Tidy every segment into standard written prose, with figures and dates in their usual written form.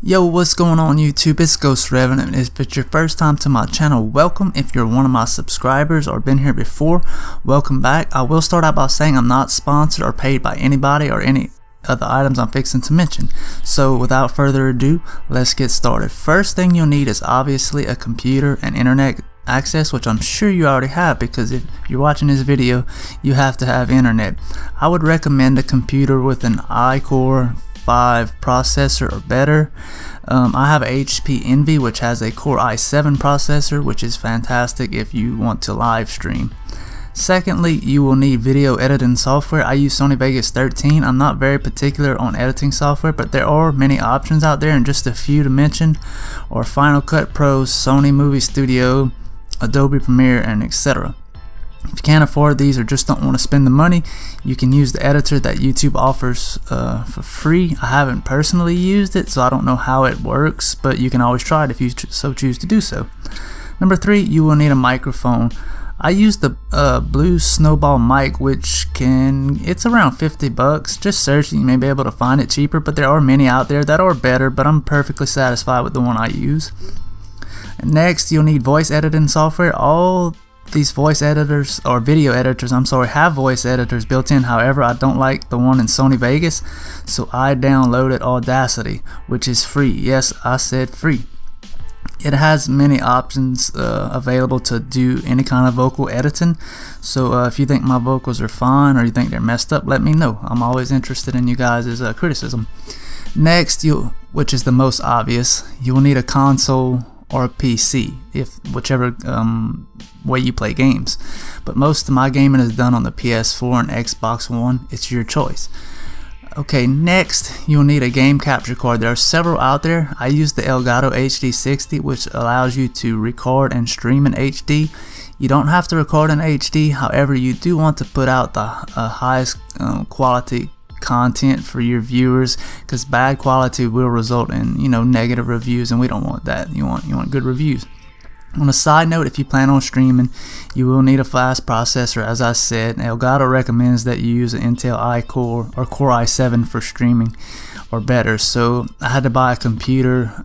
Yo, what's going on YouTube? It's Ghost Revenant. If it's your first time to my channel, welcome. If you're one of my subscribers or been here before, welcome back. I will start out by saying I'm not sponsored or paid by anybody or any of the items I'm fixing to mention. So without further ado, let's get started. First thing you'll need is obviously a computer and internet access, which I'm sure you already have, because if you're watching this video, you have to have internet. I would recommend a computer with an iCore 5 processor or better. I have a HP Envy, which has a Core i7 processor, which is fantastic if you want to live stream. Secondly, you will need video editing software. I use Sony Vegas 13. I'm not very particular on editing software, but there are many options out there, and just a few to mention are Final Cut Pro, Sony Movie Studio, Adobe Premiere, and etc. If you can't afford these or just don't want to spend the money, you can use the editor that YouTube offers for free. I haven't personally used it, so I don't know how it works, but you can always try it if you so choose to do so. Number 3, you will need a microphone. I use the Blue Snowball mic, which it's around 50 bucks. Just search, you may be able to find it cheaper, but there are many out there that are better, but I'm perfectly satisfied with the one I use. Next, you'll need voice editing software. All these voice editors, or video editors, have voice editors built in. However, I don't like the one in Sony Vegas, so I downloaded Audacity, which is free. Yes, I said free. It has many options available to do any kind of vocal editing, so if you think my vocals are fine or you think they're messed up, let me know. I'm always interested in you guys' criticism. Next, which is the most obvious, you will need a console or a PC, whichever way you play games. But most of my gaming is done on the PS4 and Xbox One. It's your choice. Okay, next you'll need a game capture card. There are several out there. I use the Elgato HD60, which allows you to record and stream in HD. You don't have to record in HD, however you do want to put out the highest quality content for your viewers, because bad quality will result in negative reviews, and we don't want that. You want good reviews. On a side note, if you plan on streaming, you will need a fast processor. As I said, Elgato recommends that you use an Intel iCore or Core i7 for streaming or better. So I had to buy a computer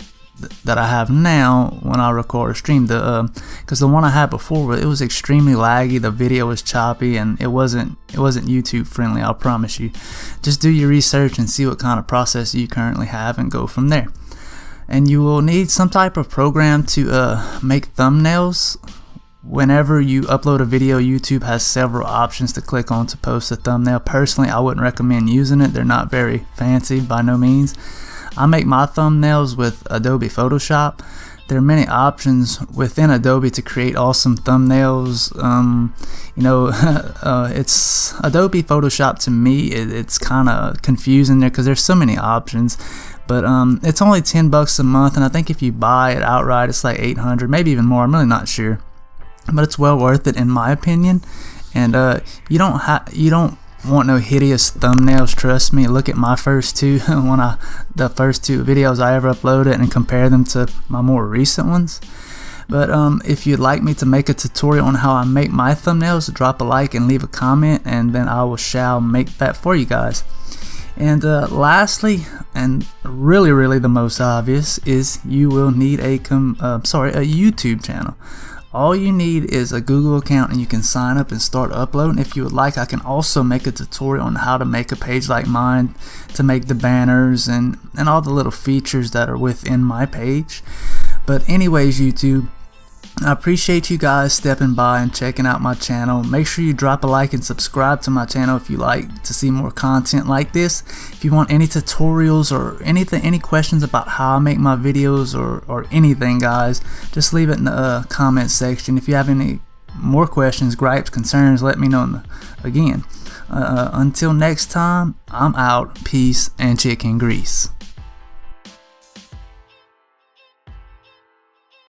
that I have now when I record or stream, because the one I had before, it was extremely laggy, the video was choppy, and it wasn't YouTube friendly. I'll promise you. Just do your research and see what kind of processor you currently have and go from there. And you will need some type of program to make thumbnails. Whenever you upload a video, YouTube has several options to click on to post a thumbnail. Personally, I wouldn't recommend using it. They're not very fancy by no means. I make my thumbnails with Adobe Photoshop. There are many options within Adobe to create awesome thumbnails. It's Adobe Photoshop, to me, it's kind of confusing there because there's so many options. But it's only 10 bucks a month, and I think if you buy it outright, it's like 800, maybe even more. I'm really not sure, but it's well worth it in my opinion. And you don't want no hideous thumbnails. Trust me. Look at my first two the first two videos I ever uploaded and compare them to my more recent ones. But if you'd like me to make a tutorial on how I make my thumbnails, drop a like and leave a comment, and then I shall make that for you guys. And lastly, and really the most obvious, is you will need a YouTube channel. All you need is a Google account, and you can sign up and start uploading. If you would like, I can also make a tutorial on how to make a page like mine, to make the banners and all the little features that are within my page. But anyways, YouTube, I appreciate you guys stepping by and checking out my channel. Make sure you drop a like and subscribe to my channel if you like to see more content like this. If you want any tutorials or any questions about how I make my videos or anything, guys, just leave it in the comment section. If you have any more questions, gripes, concerns, let me know. Again, until next time, I'm out. Peace and chicken grease.